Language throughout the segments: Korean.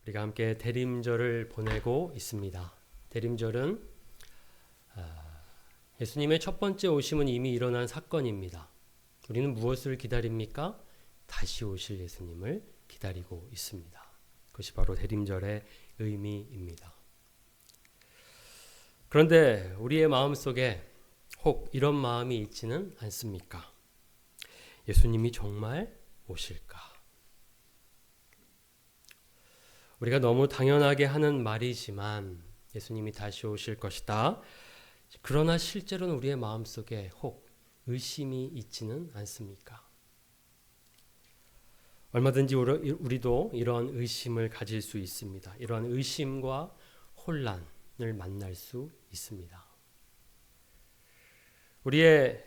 우리가 함께 대림절을 보내고 있습니다. 대림절은 예수님의 첫 번째 오심은 이미 일어난 사건입니다. 우리는 무엇을 기다립니까? 다시 오실 예수님을 기다리고 있습니다. 그것이 바로 대림절의 의미입니다. 그런데 우리의 마음속에 혹 이런 마음이 있지는 않습니까? 예수님이 정말 오실까? 우리가 너무 당연하게 하는 말이지만 예수님이 다시 오실 것이다. 그러나 실제로는 우리의 마음속에 혹 의심이 있지는 않습니까? 얼마든지 우리도 이런 의심을 가질 수 있습니다. 이런 의심과 혼란을 만날 수 있습니다. 우리의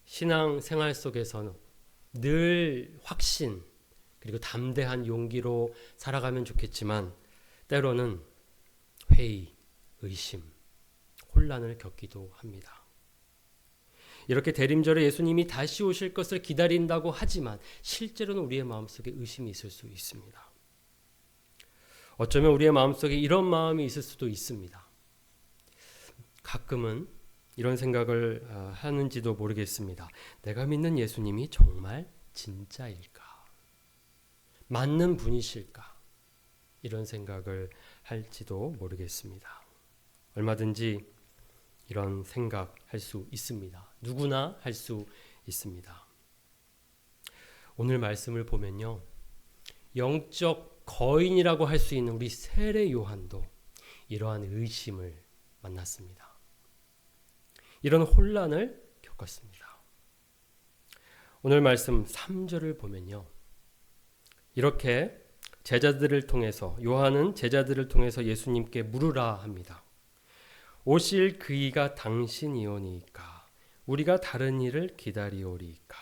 신앙 생활 속에서는 늘 확신 그리고 담대한 용기로 살아가면 좋겠지만 때로는 회의, 의심, 혼란을 겪기도 합니다. 이렇게 대림절에 예수님이 다시 오실 것을 기다린다고 하지만 실제로는 우리의 마음속에 의심이 있을 수 있습니다. 어쩌면 우리의 마음속에 이런 마음이 있을 수도 있습니다. 가끔은 이런 생각을 하는지도 모르겠습니다. 내가 믿는 예수님이 정말 진짜일까? 맞는 분이실까? 이런 생각을 할지도 모르겠습니다. 얼마든지 이런 생각할 수 있습니다. 누구나 할 수 있습니다. 오늘 말씀을 보면요. 영적 거인이라고 할 수 있는 우리 세례 요한도 이러한 의심을 만났습니다. 이런 혼란을 겪었습니다. 오늘 말씀 3절을 보면요. 이렇게 제자들을 통해서 요한은 제자들을 통해서 예수님께 물으라 합니다. 오실 그이가 당신이오니까 우리가 다른 일을 기다리오리까.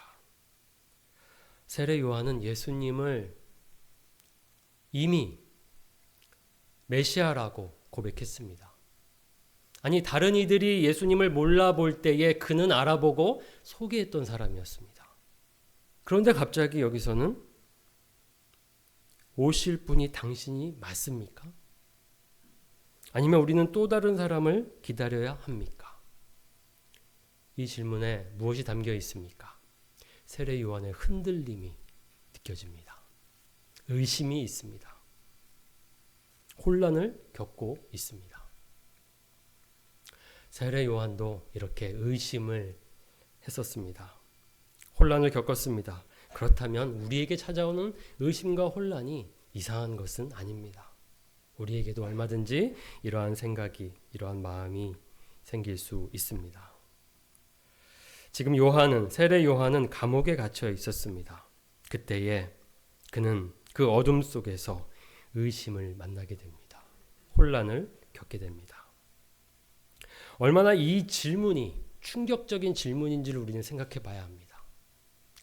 세례 요한은 예수님을 이미 메시아라고 고백했습니다. 아니 다른 이들이 예수님을 몰라볼 때에 그는 알아보고 소개했던 사람이었습니다. 그런데 갑자기 여기서는 오실 분이 당신이 맞습니까? 아니면 우리는 또 다른 사람을 기다려야 합니까? 이 질문에 무엇이 담겨 있습니까? 세례 요한의 흔들림이 느껴집니다. 의심이 있습니다. 혼란을 겪고 있습니다. 세례 요한도 이렇게 의심을 했었습니다. 혼란을 겪었습니다. 그렇다면 우리에게 찾아오는 의심과 혼란이 이상한 것은 아닙니다. 우리에게도 얼마든지 이러한 생각이, 이러한 마음이 생길 수 있습니다. 지금 세례 요한은 감옥에 갇혀 있었습니다. 그때에 그는 그 어둠 속에서 의심을 만나게 됩니다. 혼란을 겪게 됩니다. 얼마나 이 질문이 충격적인 질문인지를 우리는 생각해 봐야 합니다.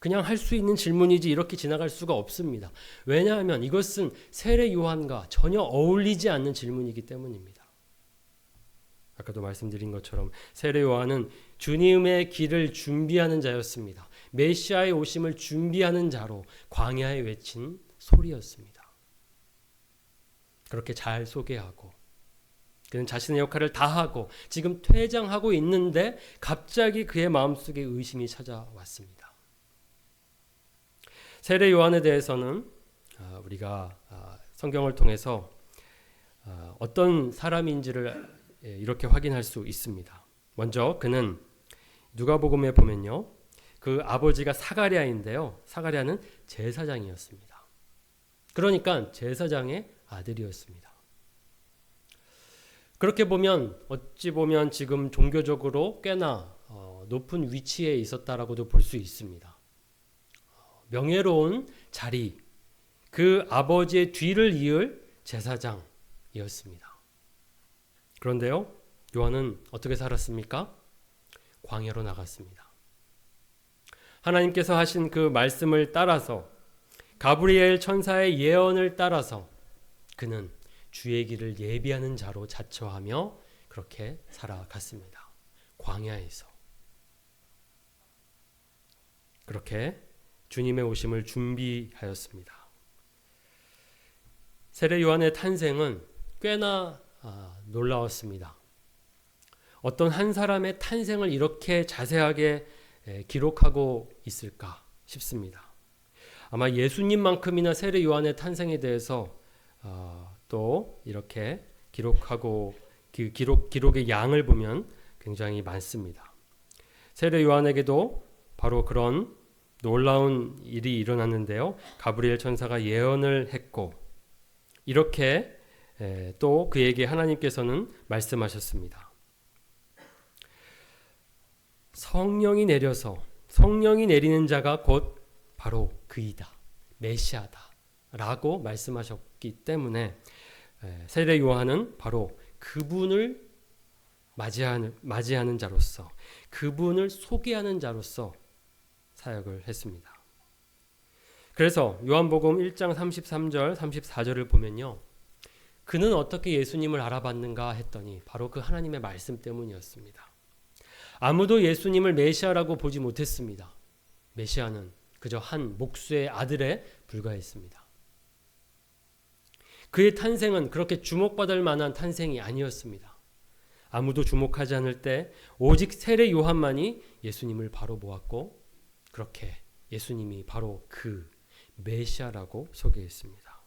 그냥 할 수 있는 질문이지 이렇게 지나갈 수가 없습니다. 왜냐하면 이것은 세례 요한과 전혀 어울리지 않는 질문이기 때문입니다. 아까도 말씀드린 것처럼 세례 요한은 주님의 길을 준비하는 자였습니다. 메시아의 오심을 준비하는 자로 광야에 외친 소리였습니다. 그렇게 잘 소개하고 그는 자신의 역할을 다하고 지금 퇴장하고 있는데 갑자기 그의 마음속에 의심이 찾아왔습니다. 세례 요한에 대해서는 우리가 성경을 통해서 어떤 사람인지를 이렇게 확인할 수 있습니다. 먼저 그는 누가복음에 보면요. 그 아버지가 사가랴인데요. 사가랴는 제사장이었습니다. 그러니까 제사장의 아들이었습니다. 그렇게 보면 어찌 보면 지금 종교적으로 꽤나 높은 위치에 있었다라고도 볼 수 있습니다. 명예로운 자리, 그 아버지의 뒤를 이을 제사장이었습니다. 그런데요, 요한은 어떻게 살았습니까? 광야로 나갔습니다. 하나님께서 하신 그 말씀을 따라서 가브리엘 천사의 예언을 따라서 그는 주의 길을 예비하는 자로 자처하며 그렇게 살아갔습니다. 광야에서. 그렇게 주님의 오심을 준비하였습니다. 세례 요한의 탄생은 꽤나 놀라웠습니다. 어떤 한 사람의 탄생을 이렇게 자세하게 기록하고 있을까 싶습니다. 아마 예수님만큼이나 세례 요한의 탄생에 대해서 또 이렇게 기록하고 기록의 양을 보면 굉장히 많습니다. 세례 요한에게도 바로 그런 놀라운 일이 일어났는데요. 가브리엘 천사가 예언을 했고 이렇게 또 그에게 하나님께서는 말씀하셨습니다. 성령이 내리는 자가 곧 바로 그이다. 메시아다. 라고 말씀하셨기 때문에 세례 요한은 바로 그분을 맞이하는 자로서, 그분을 소개하는 자로서 사역을 했습니다. 그래서 요한복음 1장 33절 34절을 보면요. 그는 어떻게 예수님을 알아봤는가 했더니 바로 그 하나님의 말씀 때문이었습니다. 아무도 예수님을 메시아라고 보지 못했습니다. 메시아는 그저 한 목수의 아들에 불과했습니다. 그의 탄생은 그렇게 주목받을 만한 탄생이 아니었습니다. 아무도 주목하지 않을 때 오직 세례 요한만이 예수님을 바로 보았고 그렇게 예수님이 바로 그 메시아라고 소개했습니다.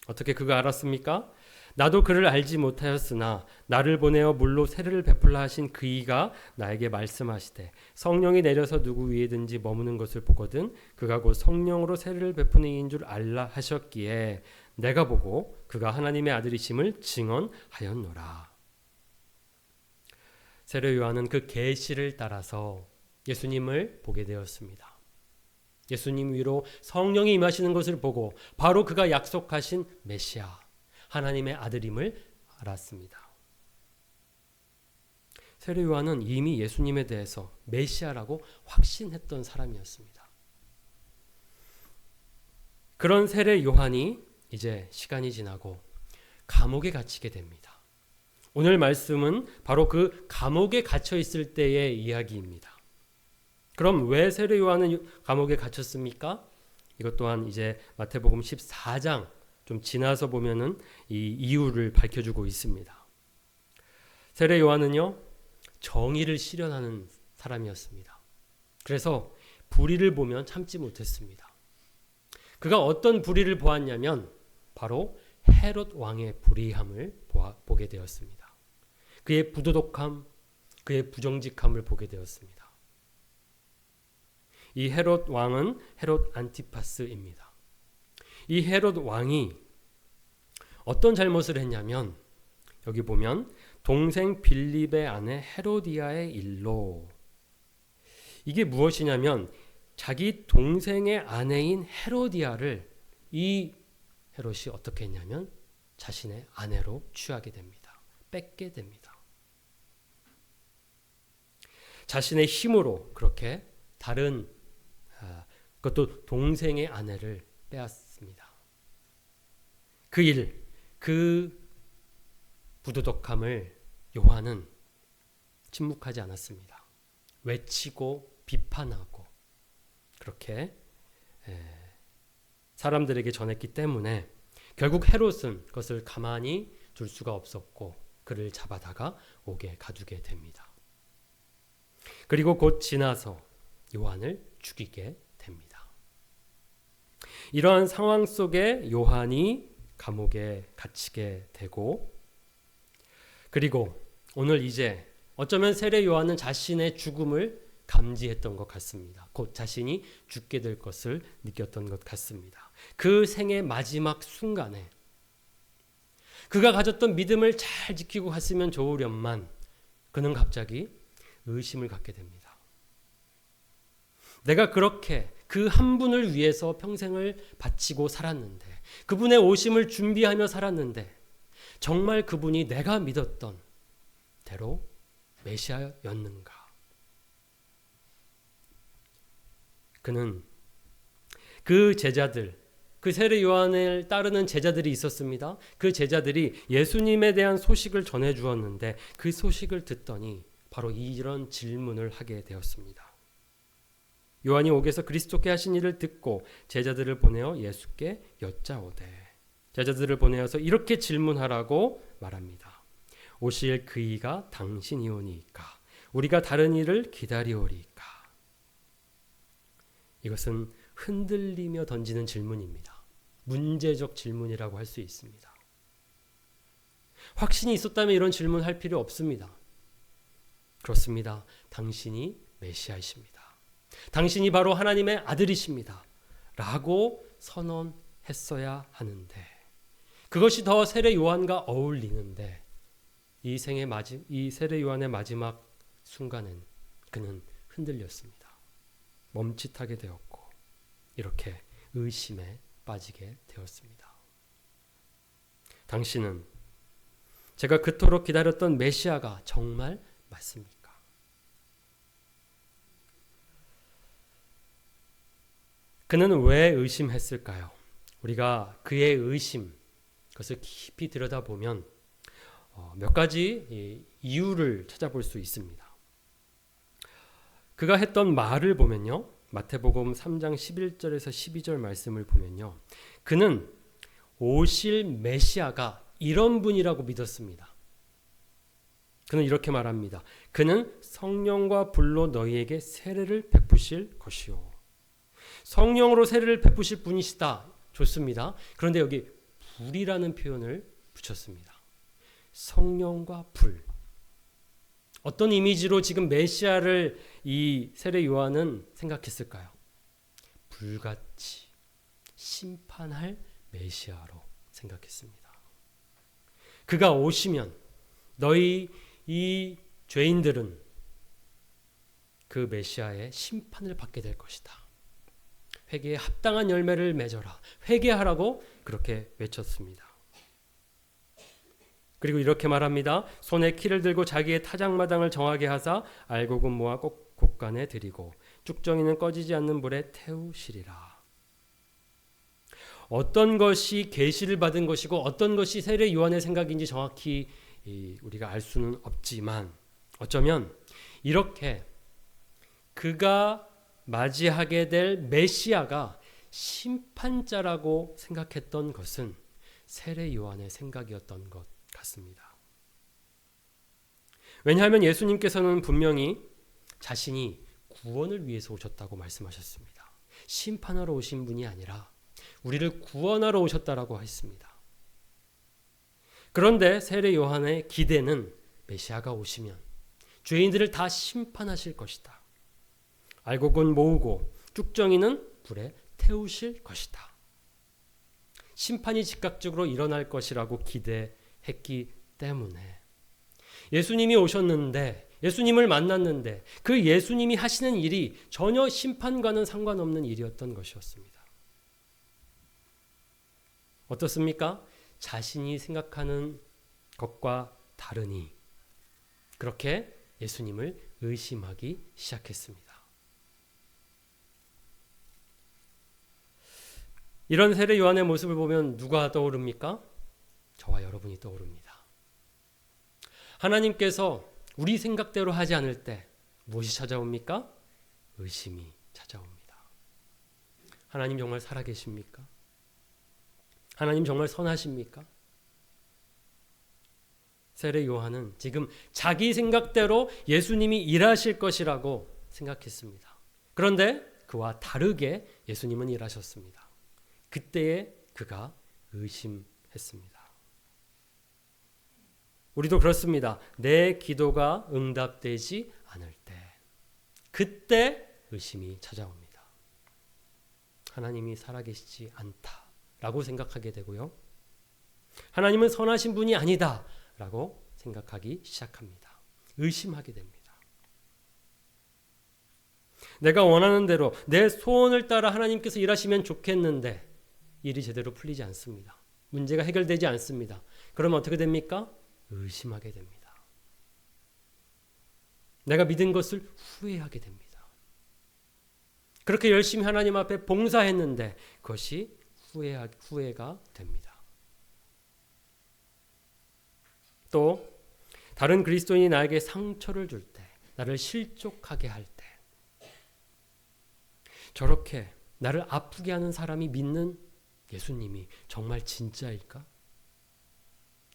어떻게 그가 알았습니까? 나도 그를 알지 못하였으나 나를 보내어 물로 세례를 베풀라 하신 그이가 나에게 말씀하시되 성령이 내려서 누구 위에든지 머무는 것을 보거든 그가 곧 성령으로 세례를 베푸는 이인 줄 알라 하셨기에 내가 보고 그가 하나님의 아들이심을 증언하였노라. 세례 요한은 그 계시를 따라서 예수님을 보게 되었습니다. 예수님 위로 성령이 임하시는 것을 보고 바로 그가 약속하신 메시아 하나님의 아들임을 알았습니다. 세례 요한은 이미 예수님에 대해서 메시아라고 확신했던 사람이었습니다. 그런 세례 요한이 이제 시간이 지나고 감옥에 갇히게 됩니다. 오늘 말씀은 바로 그 감옥에 갇혀 있을 때의 이야기입니다. 그럼 왜 세례 요한은 감옥에 갇혔습니까? 이것 또한 이제 마태복음 14장 좀 지나서 보면은 이 이유를 밝혀주고 있습니다. 세례 요한은요, 정의를 실현하는 사람이었습니다. 그래서 불의를 보면 참지 못했습니다. 그가 어떤 불의를 보았냐면 바로 헤롯 왕의 불의함을 보게 되었습니다. 그의 부도덕함, 그의 부정직함을 보게 되었습니다. 이 헤롯 왕은 헤롯 안티파스입니다. 이 헤롯 왕이 어떤 잘못을 했냐면 여기 보면 동생 빌립의 아내 헤로디아의 일로, 이게 무엇이냐면 자기 동생의 아내인 헤로디아를 이 헤롯이 어떻게 했냐면 자신의 아내로 취하게 됩니다. 뺏게 됩니다. 자신의 힘으로 그렇게 다른 그것도 동생의 아내를 빼앗습니다. 그 부도덕함을 요한은 침묵하지 않았습니다. 외치고 비판하고 그렇게 사람들에게 전했기 때문에 결국 헤롯은 그것을 가만히 둘 수가 없었고 그를 잡아다가 옥에 가두게 됩니다. 그리고 곧 지나서 요한을 죽이게 됩니다. 이러한 상황 속에 요한이 감옥에 갇히게 되고, 그리고 오늘 이제 어쩌면 세례 요한은 자신의 죽음을 감지했던 것 같습니다. 곧 자신이 죽게 될 것을 느꼈던 것 같습니다. 그 생의 마지막 순간에 그가 가졌던 믿음을 잘 지키고 갔으면 좋으련만 그는 갑자기 의심을 갖게 됩니다. 내가 그렇게 그 한 분을 위해서 평생을 바치고 살았는데, 그분의 오심을 준비하며 살았는데 정말 그분이 내가 믿었던 대로 메시아였는가? 그는 그 제자들, 그 세례 요한을 따르는 제자들이 있었습니다. 그 제자들이 예수님에 대한 소식을 전해 주었는데 그 소식을 듣더니 바로 이런 질문을 하게 되었습니다. 요한이 옥에서 그리스도께 하신 일을 듣고 제자들을 보내어 예수께 여짜오되. 제자들을 보내어서 이렇게 질문하라고 말합니다. 오실 그이가 당신이오니까 우리가 다른 이를 기다리오리까. 이것은 흔들리며 던지는 질문입니다. 문제적 질문이라고 할 수 있습니다. 확신이 있었다면 이런 질문할 필요 없습니다. 그렇습니다. 당신이 메시아이십니다. 당신이 바로 하나님의 아들이십니다. 라고 선언했어야 하는데 그것이 더 세례 요한과 어울리는데 이 세례 요한의 마지막 순간은 그는 흔들렸습니다. 멈칫하게 되었고 이렇게 의심에 빠지게 되었습니다. 당신은 제가 그토록 기다렸던 메시아가 정말 맞습니까? 그는 왜 의심했을까요? 우리가 그의 의심, 그것을 깊이 들여다보면 몇 가지 이유를 찾아볼 수 있습니다. 그가 했던 말을 보면요. 마태복음 3장 11절에서 12절 말씀을 보면요. 그는 오실 메시아가 이런 분이라고 믿었습니다. 그는 이렇게 말합니다. 그는 성령과 불로 너희에게 세례를 베푸실 것이요. 성령으로 세례를 베푸실 분이시다. 좋습니다. 그런데 여기 불이라는 표현을 붙였습니다. 성령과 불. 어떤 이미지로 지금 메시아를 이 세례 요한은 생각했을까요? 불같이 심판할 메시아로 생각했습니다. 그가 오시면 너희 이 죄인들은 그 메시아의 심판을 받게 될 것이다. 회개에 합당한 열매를 맺어라. 회개하라고 그렇게 외쳤습니다. 그리고 이렇게 말합니다. 손에 키를 들고 자기의 타작마당을 정하게 하사 알곡은 모아 곡간에 들이고 쭉정이는 꺼지지 않는 불에 태우시리라. 어떤 것이 계시를 받은 것이고 어떤 것이 세례 요한의 생각인지 정확히 우리가 알 수는 없지만 어쩌면 이렇게 그가 맞이하게 될 메시아가 심판자라고 생각했던 것은 세례 요한의 생각이었던 것 같습니다. 왜냐하면 예수님께서는 분명히 자신이 구원을 위해서 오셨다고 말씀하셨습니다. 심판하러 오신 분이 아니라 우리를 구원하러 오셨다라고 했습니다. 그런데 세례 요한의 기대는 메시아가 오시면 죄인들을 다 심판하실 것이다. 알곡은 모으고 쭉정이는 불에 태우실 것이다. 심판이 즉각적으로 일어날 것이라고 기대했기 때문에 예수님이 오셨는데 예수님을 만났는데 그 예수님이 하시는 일이 전혀 심판과는 상관없는 일이었던 것이었습니다. 어떻습니까? 자신이 생각하는 것과 다르니 그렇게 예수님을 의심하기 시작했습니다. 이런 세례 요한의 모습을 보면 누가 떠오릅니까? 저와 여러분이 떠오릅니다. 하나님께서 우리 생각대로 하지 않을 때 무엇이 찾아옵니까? 의심이 찾아옵니다. 하나님 정말 살아계십니까? 하나님 정말 선하십니까? 세례 요한은 지금 자기 생각대로 예수님이 일하실 것이라고 생각했습니다. 그런데 그와 다르게 예수님은 일하셨습니다. 그때에 그가 의심했습니다. 우리도 그렇습니다. 내 기도가 응답되지 않을 때 그때 의심이 찾아옵니다. 하나님이 살아계시지 않다라고 생각하게 되고요. 하나님은 선하신 분이 아니다라고 생각하기 시작합니다. 의심하게 됩니다. 내가 원하는 대로 내 소원을 따라 하나님께서 일하시면 좋겠는데 일이 제대로 풀리지 않습니다. 문제가 해결되지 않습니다. 그러면 어떻게 됩니까? 의심하게 됩니다. 내가 믿은 것을 후회하게 됩니다. 그렇게 열심히 하나님 앞에 봉사했는데 그것이 후회가 됩니다. 또 다른 그리스도인이 나에게 상처를 줄 때, 나를 실족하게 할 때, 저렇게 나를 아프게 하는 사람이 믿는 예수님이 정말 진짜일까?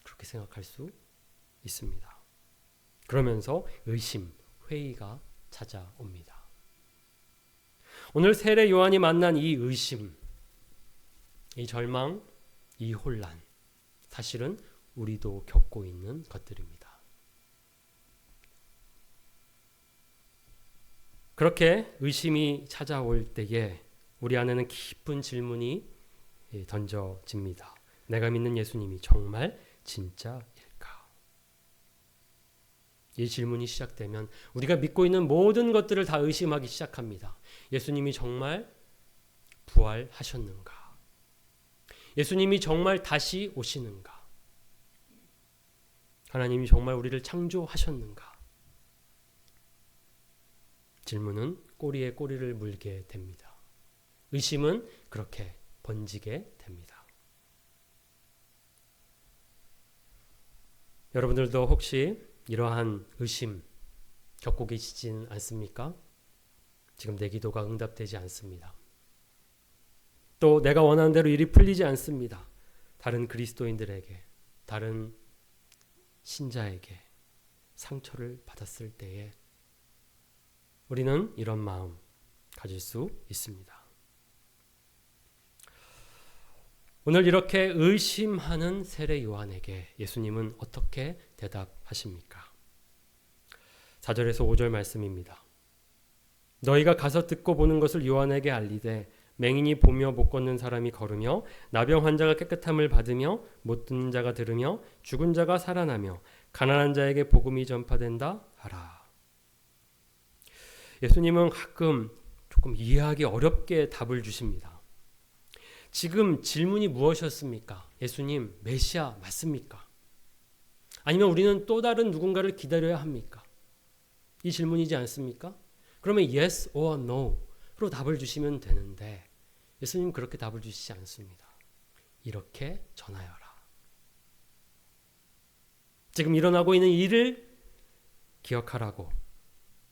그렇게 생각할 수 있습니다. 그러면서 의심, 회의가 찾아옵니다. 오늘 세례 요한이 만난 이 의심, 이 절망, 이 혼란, 사실은 우리도 겪고 있는 것들입니다. 그렇게 의심이 찾아올 때에 우리 안에는 깊은 질문이 던져집니다. 내가 믿는 예수님이 정말 진짜일까? 이 질문이 시작되면 우리가 믿고 있는 모든 것들을 다 의심하기 시작합니다. 예수님이 정말 부활하셨는가? 예수님이 정말 다시 오시는가? 하나님이 정말 우리를 창조하셨는가? 질문은 꼬리에 꼬리를 물게 됩니다. 의심은 그렇게 번지게 됩니다. 여러분들도 혹시 이러한 의심 겪고 계시진 않습니까? 지금 내 기도가 응답되지 않습니다. 또 내가 원하는 대로 일이 풀리지 않습니다. 다른 그리스도인들에게, 다른 신자에게 상처를 받았을 때에 우리는 이런 마음 가질 수 있습니다. 오늘 이렇게 의심하는 세례 요한에게 예수님은 어떻게 대답하십니까? 4절에서 5절 말씀입니다. 너희가 가서 듣고 보는 것을 요한에게 알리되 맹인이 보며 못 걷는 사람이 걸으며 나병 환자가 깨끗함을 받으며 못 듣는 자가 들으며 죽은 자가 살아나며 가난한 자에게 복음이 전파된다 하라. 예수님은 가끔 조금 이해하기 어렵게 답을 주십니다. 지금 질문이 무엇이었습니까? 예수님, 메시아 맞습니까? 아니면 우리는 또 다른 누군가를 기다려야 합니까? 이 질문이지 않습니까? 그러면 yes or no로 답을 주시면 되는데 예수님 그렇게 답을 주시지 않습니다. 이렇게 전하여라. 지금 일어나고 있는 일을 기억하라고,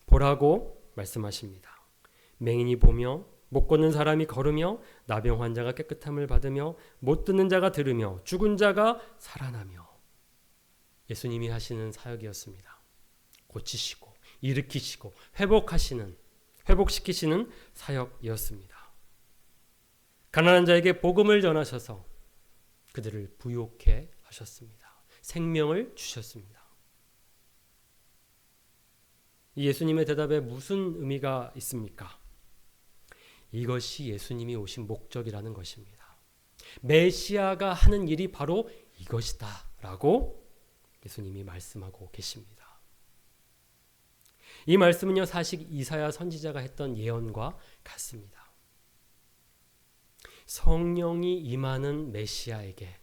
보라고 말씀하십니다. 맹인이 보며 못 걷는 사람이 걸으며 나병 환자가 깨끗함을 받으며 못 듣는 자가 들으며 죽은 자가 살아나며 예수님이 하시는 사역이었습니다. 고치시고 일으키시고 회복시키시는 사역이었습니다. 가난한 자에게 복음을 전하셔서 그들을 부욕해 하셨습니다. 생명을 주셨습니다. 이 예수님의 대답에 무슨 의미가 있습니까? 이것이 예수님이 오신 목적이라는 것입니다. 메시아가 하는 일이 바로 이것이다 라고 예수님이 말씀하고 계십니다. 이 말씀은요, 사실 이사야 선지자가 했던 예언과 같습니다. 성령이 임하는 메시아에게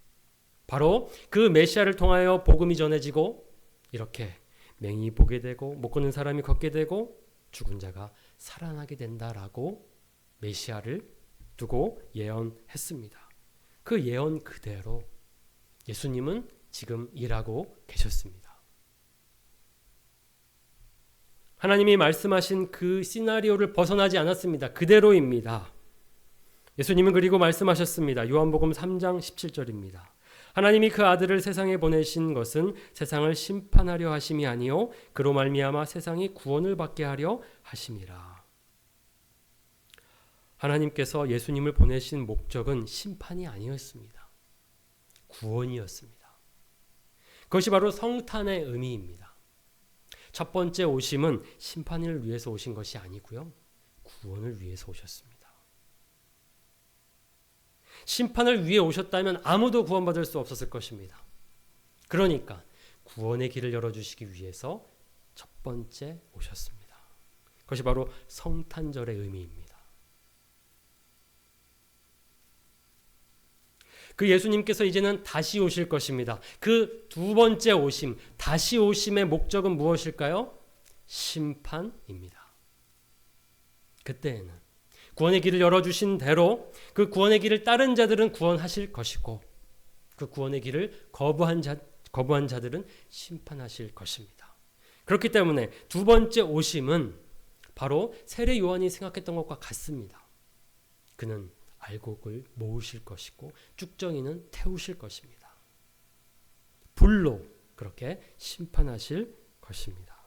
바로 그 메시아를 통하여 복음이 전해지고 이렇게 맹인이 보게 되고 못 걷는 사람이 걷게 되고 죽은 자가 살아나게 된다라고 메시아를 두고 예언했습니다. 그 예언 그대로 예수님은 지금 일하고 계셨습니다. 하나님이 말씀하신 그 시나리오를 벗어나지 않았습니다. 그대로입니다. 예수님은 그리고 말씀하셨습니다. 요한복음 3장 17절입니다. 하나님이 그 아들을 세상에 보내신 것은 세상을 심판하려 하심이 아니요 그로 말미암아 세상이 구원을 받게 하려 하심이라. 하나님께서 예수님을 보내신 목적은 심판이 아니었습니다. 구원이었습니다. 그것이 바로 성탄의 의미입니다. 첫 번째 오심은 심판을 위해서 오신 것이 아니고요. 구원을 위해서 오셨습니다. 심판을 위해 오셨다면 아무도 구원받을 수 없었을 것입니다. 그러니까 구원의 길을 열어주시기 위해서 첫 번째 오셨습니다. 그것이 바로 성탄절의 의미입니다. 그 예수님께서 이제는 다시 오실 것입니다. 그 두 번째 오심, 다시 오심의 목적은 무엇일까요? 심판입니다. 그때에는 구원의 길을 열어주신 대로 그 구원의 길을 따른 자들은 구원하실 것이고 그 구원의 길을 거부한 자들은 심판하실 것입니다. 그렇기 때문에 두 번째 오심은 바로 세례 요한이 생각했던 것과 같습니다. 그는 알곡을 모으실 것이고 쭉정이는 태우실 것입니다. 불로 그렇게 심판하실 것입니다.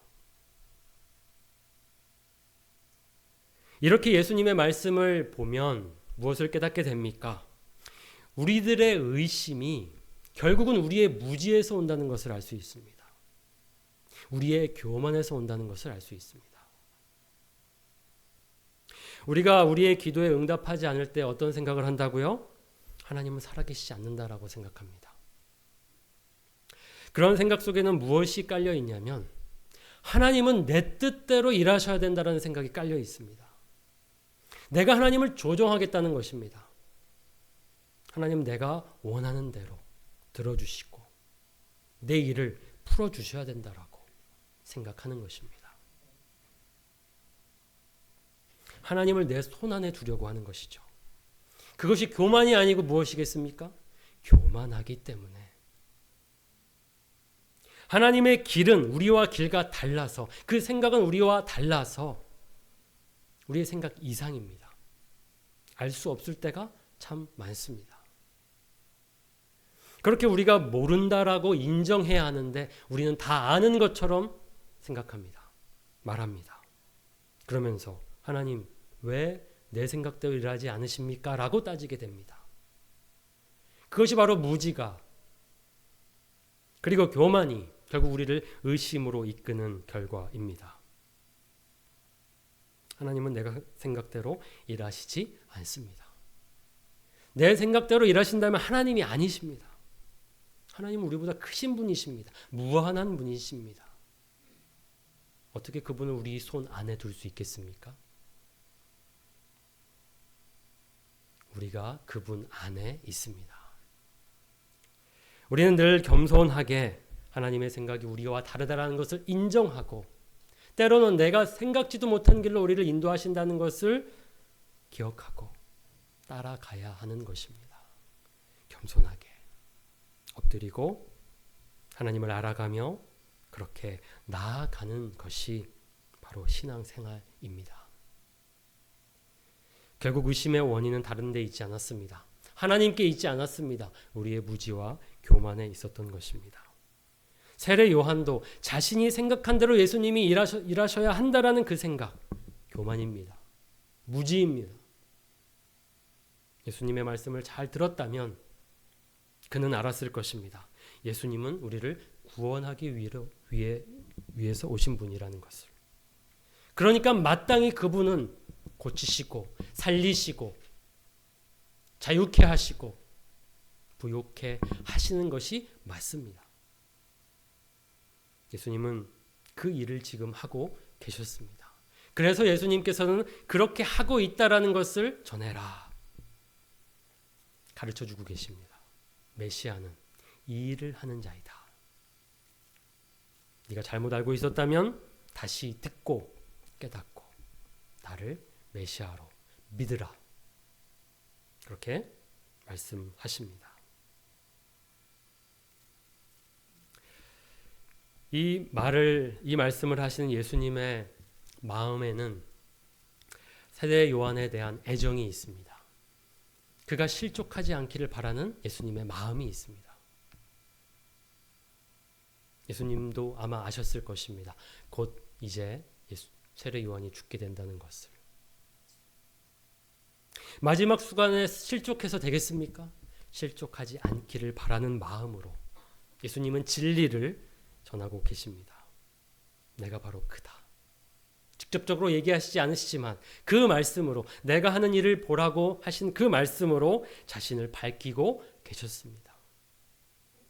이렇게 예수님의 말씀을 보면 무엇을 깨닫게 됩니까? 우리들의 의심이 결국은 우리의 무지에서 온다는 것을 알 수 있습니다. 우리의 교만에서 온다는 것을 알 수 있습니다. 우리가 우리의 기도에 응답하지 않을 때 어떤 생각을 한다고요? 하나님은 살아계시지 않는다라고 생각합니다. 그런 생각 속에는 무엇이 깔려 있냐면 하나님은 내 뜻대로 일하셔야 된다는 생각이 깔려 있습니다. 내가 하나님을 조종하겠다는 것입니다. 하나님 내가 원하는 대로 들어주시고 내 일을 풀어주셔야 된다라고 생각하는 것입니다. 하나님을 내 손안에 두려고 하는 것이죠. 그것이 교만이 아니고 무엇이겠습니까? 교만하기 때문에. 하나님의 길은 우리와 길과 달라서 그 생각은 우리와 달라서 우리의 생각 이상입니다. 알 수 없을 때가 참 많습니다. 그렇게 우리가 모른다라고 인정해야 하는데 우리는 다 아는 것처럼 생각합니다. 말합니다. 그러면서 하나님 왜 내 생각대로 일하지 않으십니까? 라고 따지게 됩니다. 그것이 바로 무지가 그리고 교만이 결국 우리를 의심으로 이끄는 결과입니다. 하나님은 내가 생각대로 일하시지 않습니다. 내 생각대로 일하신다면 하나님이 아니십니다. 하나님은 우리보다 크신 분이십니다. 무한한 분이십니다. 어떻게 그분을 우리 손 안에 둘 수 있겠습니까? 우리가 그분 안에 있습니다. 우리는 늘 겸손하게 하나님의 생각이 우리와 다르다라는 것을 인정하고 때로는 내가 생각지도 못한 길로 우리를 인도하신다는 것을 기억하고 따라가야 하는 것입니다. 겸손하게 엎드리고 하나님을 알아가며 그렇게 나아가는 것이 바로 신앙생활입니다. 결국 의심의 원인은 다른 데 있지 않았습니다. 하나님께 있지 않았습니다. 우리의 무지와 교만에 있었던 것입니다. 세례 요한도 자신이 생각한 대로 예수님이 일하셔야 한다라는 그 생각, 교만입니다. 무지입니다. 예수님의 말씀을 잘 들었다면 그는 알았을 것입니다. 예수님은 우리를 구원하기 위해서 오신 분이라는 것을. 그러니까 마땅히 그분은 고치시고 살리시고 자유케 하시고 부욕케 하시는 것이 맞습니다. 예수님은 그 일을 지금 하고 계셨습니다. 그래서 예수님께서는 그렇게 하고 있다라는 것을 전해라. 가르쳐주고 계십니다. 메시아는 이 일을 하는 자이다. 네가 잘못 알고 있었다면 다시 듣고 깨닫고 나를 메시아로 믿으라. 그렇게 말씀하십니다. 이 말씀을 하시는 예수님의 마음에는 세례 요한에 대한 애정이 있습니다. 그가 실족하지 않기를 바라는 예수님의 마음이 있습니다. 예수님도 아마 아셨을 것입니다. 곧 이제 세례 요한이 죽게 된다는 것을. 마지막 순간에 실족해서 되겠습니까? 실족하지 않기를 바라는 마음으로 예수님은 진리를 전하고 계십니다. 내가 바로 그다. 직접적으로 얘기하시지 않으시지만 그 말씀으로 내가 하는 일을 보라고 하신 그 말씀으로 자신을 밝히고 계셨습니다.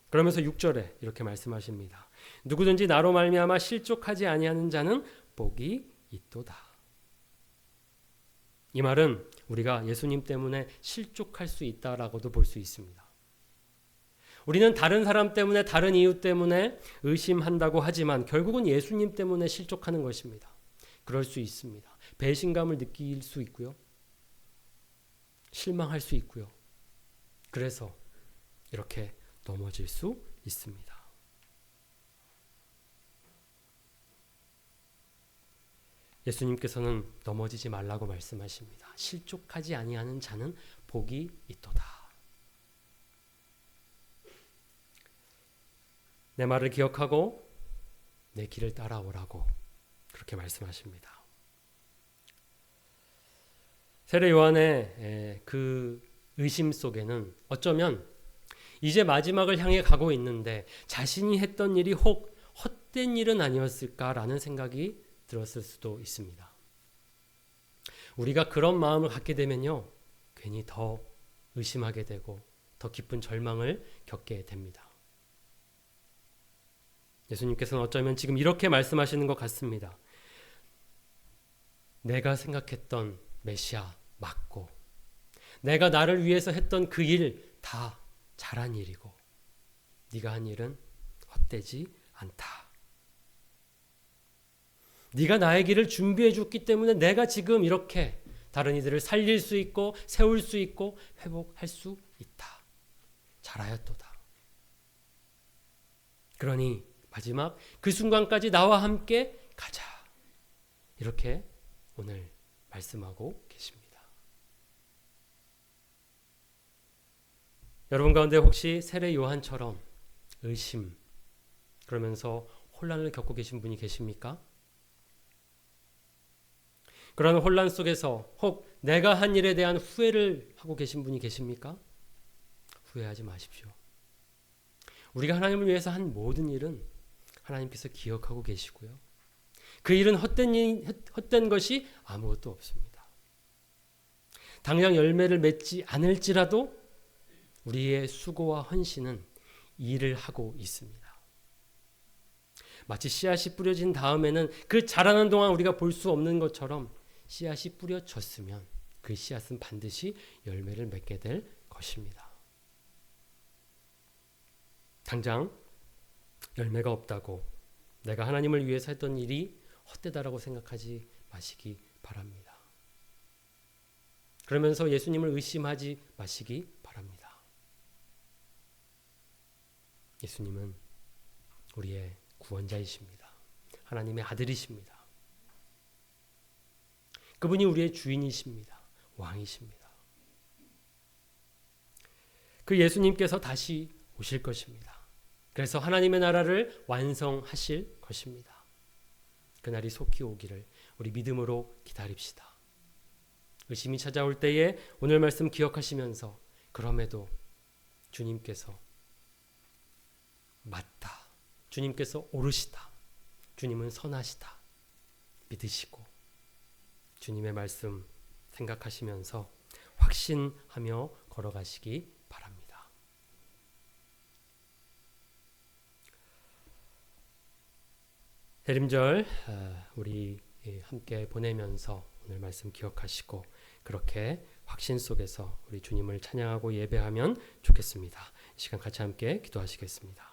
그러면서 6절에 이렇게 말씀하십니다. 누구든지 나로 말미암아 실족하지 아니하는 자는 복이 있도다. 이 말은 우리가 예수님 때문에 실족할 수 있다라고도 볼 수 있습니다. 우리는 다른 사람 때문에 다른 이유 때문에 의심한다고 하지만 결국은 예수님 때문에 실족하는 것입니다. 그럴 수 있습니다. 배신감을 느낄 수 있고요. 실망할 수 있고요. 그래서 이렇게 넘어질 수 있습니다. 예수님께서는 넘어지지 말라고 말씀하십니다. 실족하지 아니하는 자는 복이 있도다. 내 말을 기억하고 내 길을 따라오라고 그렇게 말씀하십니다. 세례 요한의 그 의심 속에는 어쩌면 이제 마지막을 향해 가고 있는데 자신이 했던 일이 혹 헛된 일은 아니었을까라는 생각이 들었을 수도 있습니다. 우리가 그런 마음을 갖게 되면요, 괜히 더 의심하게 되고 더 깊은 절망을 겪게 됩니다. 예수님께서는 어쩌면 지금 이렇게 말씀하시는 것 같습니다. 내가 생각했던 메시아 맞고 내가 나를 위해서 했던 그 일 다 잘한 일이고 네가 한 일은 헛되지 않다. 네가 나의 길을 준비해 줬기 때문에 내가 지금 이렇게 다른 이들을 살릴 수 있고 세울 수 있고 회복할 수 있다. 잘하였도다. 그러니 마지막 그 순간까지 나와 함께 가자. 이렇게 오늘 말씀하고 계십니다. 여러분 가운데 혹시 세례 요한처럼 의심 그러면서 혼란을 겪고 계신 분이 계십니까? 그런 혼란 속에서 혹 내가 한 일에 대한 후회를 하고 계신 분이 계십니까? 후회하지 마십시오. 우리가 하나님을 위해서 한 모든 일은 하나님께서 기억하고 계시고요. 그 일은 헛된 것이 아무것도 없습니다. 당장 열매를 맺지 않을지라도 우리의 수고와 헌신은 일을 하고 있습니다. 마치 씨앗이 뿌려진 다음에는 그 자라는 동안 우리가 볼 수 없는 것처럼 씨앗이 뿌려졌으면 그 씨앗은 반드시 열매를 맺게 될 것입니다. 당장 열매가 없다고 내가 하나님을 위해서 했던 일이 헛되다라고 생각하지 마시기 바랍니다. 그러면서 예수님을 의심하지 마시기 바랍니다. 예수님은 우리의 구원자이십니다. 하나님의 아들이십니다. 그분이 우리의 주인이십니다. 왕이십니다. 그 예수님께서 다시 오실 것입니다. 그래서 하나님의 나라를 완성하실 것입니다. 그날이 속히 오기를 우리 믿음으로 기다립시다. 의심이 찾아올 때에 오늘 말씀 기억하시면서 그럼에도 주님께서 맞다. 주님께서 옳으시다. 주님은 선하시다. 믿으시고 주님의 말씀 생각하시면서 확신하며 걸어가시기 바랍니다. 대림절 우리 함께 보내면서 오늘 말씀 기억하시고 그렇게 확신 속에서 우리 주님을 찬양하고 예배하면 좋겠습니다. 이 시간 같이 함께 기도하시겠습니다.